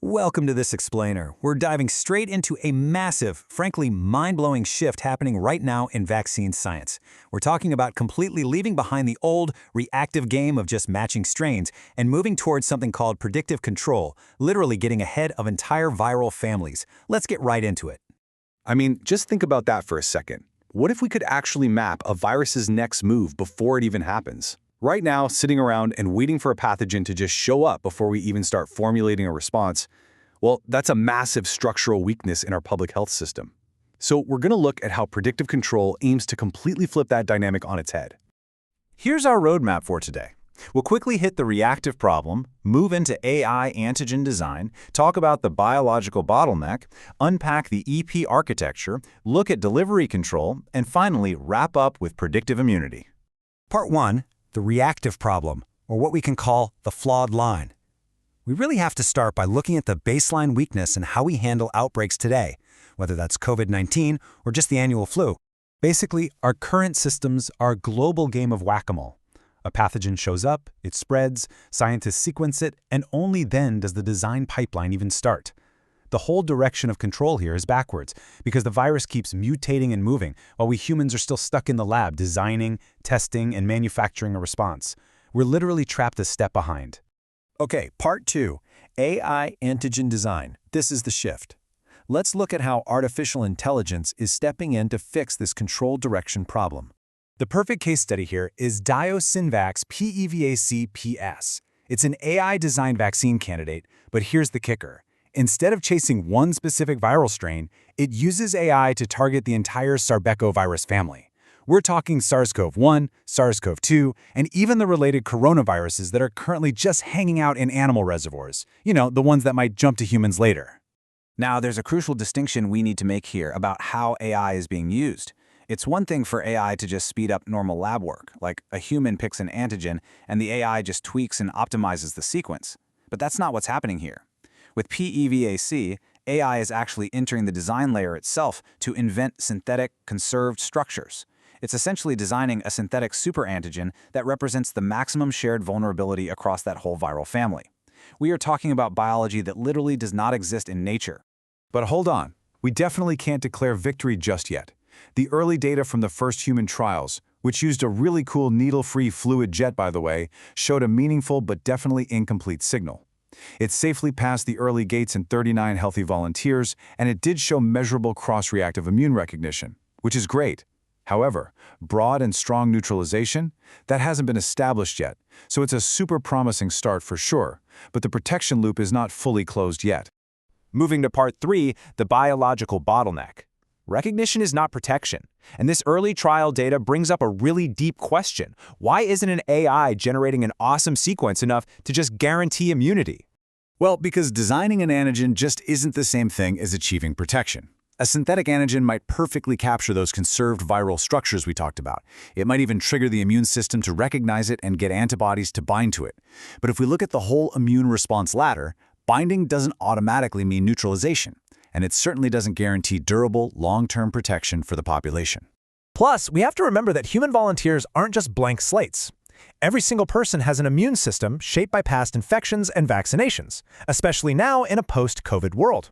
Welcome to this explainer. We're diving straight into a massive, frankly mind-blowing shift happening right now in vaccine science. We're talking about completely leaving behind the old, reactive game of just matching strains and moving towards something called predictive control, literally getting ahead of entire viral families. Let's get right into it. Just think about that for a second. What if we could actually map a virus's next move before it even happens? Right now, sitting around and waiting for a pathogen to just show up before we even start formulating a response, well, that's a massive structural weakness in our public health system. So we're going to look at how predictive control aims to completely flip that dynamic on its head. Here's our roadmap for today. We'll quickly hit the reactive problem, move into AI antigen design, talk about the biological bottleneck, unpack the EP architecture, look at delivery control, and finally wrap up with predictive immunity. Part 1. The reactive problem, or what we can call the flawed line. We really have to start by looking at the baseline weakness in how we handle outbreaks today, whether that's COVID-19 or just the annual flu. Basically, our current systems are a global game of whack-a-mole. A pathogen shows up, it spreads, scientists sequence it, and only then does the design pipeline even start. The whole direction of control here is backwards, because the virus keeps mutating and moving, while we humans are still stuck in the lab designing, testing, and manufacturing a response. We're literally trapped a step behind. Okay, part 2, AI antigen design. This is the shift. Let's look at how artificial intelligence is stepping in to fix this control direction problem. The perfect case study here is Synvac's PEVAC-PS. It's an AI-designed vaccine candidate, but here's the kicker. Instead of chasing one specific viral strain, it uses AI to target the entire sarbecovirus family. We're talking SARS-CoV-1, SARS-CoV-2, and even the related coronaviruses that are currently just hanging out in animal reservoirs. You know, the ones that might jump to humans later. Now, there's a crucial distinction we need to make here about how AI is being used. It's one thing for AI to just speed up normal lab work, like a human picks an antigen and the AI just tweaks and optimizes the sequence. But that's not what's happening here. With PEVAC, AI is actually entering the design layer itself to invent synthetic, conserved structures. It's essentially designing a synthetic superantigen that represents the maximum shared vulnerability across that whole viral family. We are talking about biology that literally does not exist in nature. But hold on, we definitely can't declare victory just yet. The early data from the first human trials, which used a really cool needle-free fluid jet by the way, showed a meaningful but definitely incomplete signal. It safely passed the early gates in 39 healthy volunteers, and it did show measurable cross-reactive immune recognition, which is great. However, broad and strong neutralization, that hasn't been established yet, so it's a super promising start for sure, but the protection loop is not fully closed yet. Moving to part 3, the biological bottleneck. Recognition is not protection, and this early trial data brings up a really deep question. Why isn't an AI generating an awesome sequence enough to just guarantee immunity? Well, because designing an antigen just isn't the same thing as achieving protection. A synthetic antigen might perfectly capture those conserved viral structures we talked about. It might even trigger the immune system to recognize it and get antibodies to bind to it. But if we look at the whole immune response ladder, binding doesn't automatically mean neutralization, and it certainly doesn't guarantee durable, long-term protection for the population. Plus, we have to remember that human volunteers aren't just blank slates. Every single person has an immune system shaped by past infections and vaccinations, especially now in a post-COVID world.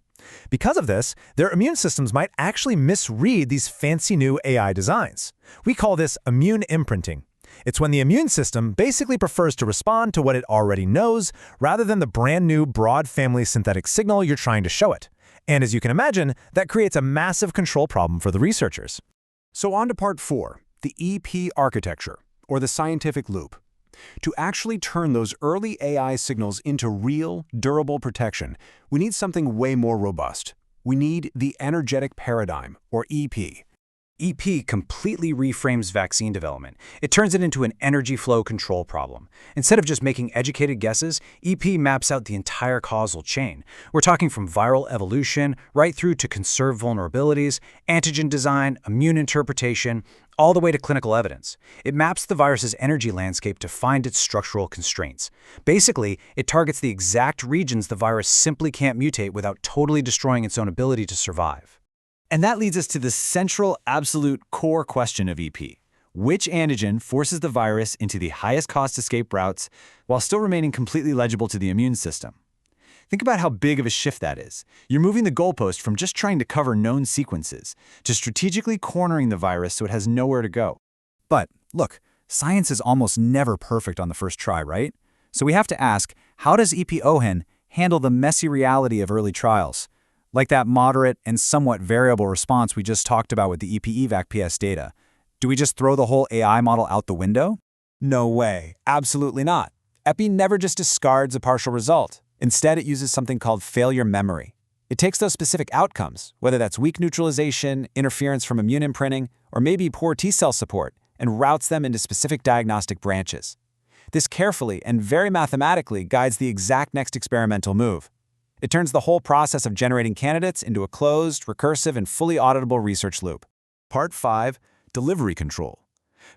Because of this, their immune systems might actually misread these fancy new AI designs. We call this immune imprinting. It's when the immune system basically prefers to respond to what it already knows rather than the brand new broad family synthetic signal you're trying to show it. And as you can imagine, that creates a massive control problem for the researchers. So on to part 4, the EP architecture, or the scientific loop. To actually turn those early AI signals into real, durable protection, we need something way more robust. We need the energetic paradigm, or EP. EP completely reframes vaccine development. It turns it into an energy flow control problem. Instead of just making educated guesses, EP maps out the entire causal chain. We're talking from viral evolution right through to conserved vulnerabilities, antigen design, immune interpretation, all the way to clinical evidence. It maps the virus's energy landscape to find its structural constraints. Basically, it targets the exact regions the virus simply can't mutate without totally destroying its own ability to survive. And that leads us to the central, absolute core question of EP. Which antigen forces the virus into the highest cost escape routes while still remaining completely legible to the immune system? Think about how big of a shift that is. You're moving the goalpost from just trying to cover known sequences to strategically cornering the virus so it has nowhere to go. But look, science is almost never perfect on the first try, right? So we have to ask, how does EPOHEN handle the messy reality of early trials? Like that moderate and somewhat variable response we just talked about with the EPEVAC-PS data. Do we just throw the whole AI model out the window? No way. Absolutely not. Epi never just discards a partial result. Instead, it uses something called failure memory. It takes those specific outcomes, whether that's weak neutralization, interference from immune imprinting, or maybe poor T-cell support, and routes them into specific diagnostic branches. This carefully and very mathematically guides the exact next experimental move. It turns the whole process of generating candidates into a closed, recursive, and fully auditable research loop. Part 5, delivery control.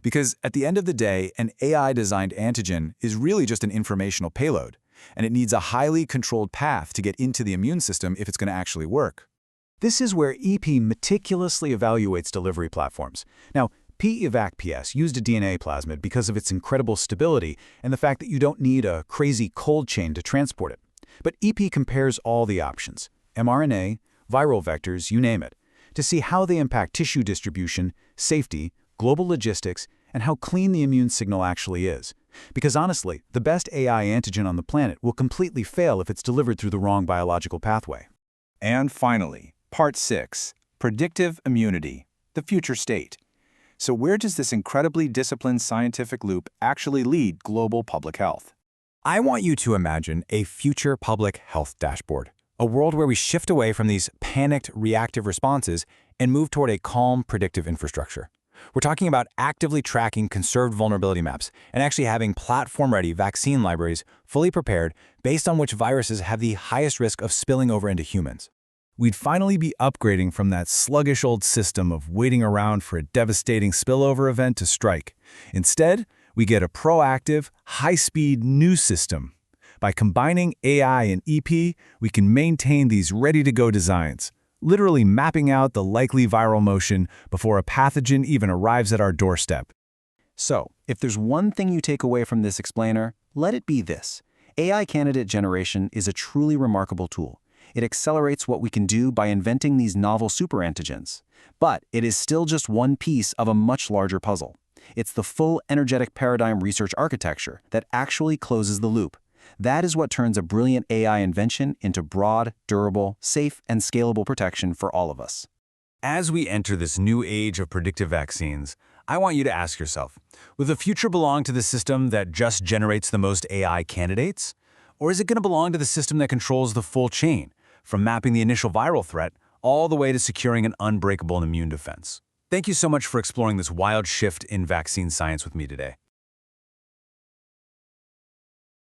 Because at the end of the day, an AI-designed antigen is really just an informational payload, and it needs a highly controlled path to get into the immune system if it's going to actually work. This is where EP meticulously evaluates delivery platforms. Now, PEVAC-PS used a DNA plasmid because of its incredible stability and the fact that you don't need a crazy cold chain to transport it. But EP compares all the options, mRNA, viral vectors, you name it, to see how they impact tissue distribution, safety, global logistics, and how clean the immune signal actually is. Because honestly, the best AI antigen on the planet will completely fail if it's delivered through the wrong biological pathway. And finally, Part 6, predictive immunity, the future state. So where does this incredibly disciplined scientific loop actually lead global public health? I want you to imagine a future public health dashboard, a world where we shift away from these panicked reactive responses and move toward a calm predictive infrastructure. We're talking about actively tracking conserved vulnerability maps and actually having platform-ready vaccine libraries fully prepared based on which viruses have the highest risk of spilling over into humans. We'd finally be upgrading from that sluggish old system of waiting around for a devastating spillover event to strike. Instead, we get a proactive, high-speed new system. By combining AI and EP, we can maintain these ready-to-go designs, literally mapping out the likely viral motion before a pathogen even arrives at our doorstep. So, if there's one thing you take away from this explainer, let it be this. AI candidate generation is a truly remarkable tool. It accelerates what we can do by inventing these novel superantigens. But it is still just one piece of a much larger puzzle. It's the full energetic paradigm research architecture that actually closes the loop. That is what turns a brilliant AI invention into broad, durable, safe, and scalable protection for all of us. As we enter this new age of predictive vaccines, I want you to ask yourself, will the future belong to the system that just generates the most AI candidates? Or is it going to belong to the system that controls the full chain, from mapping the initial viral threat all the way to securing an unbreakable immune defense? Thank you so much for exploring this wild shift in vaccine science with me today.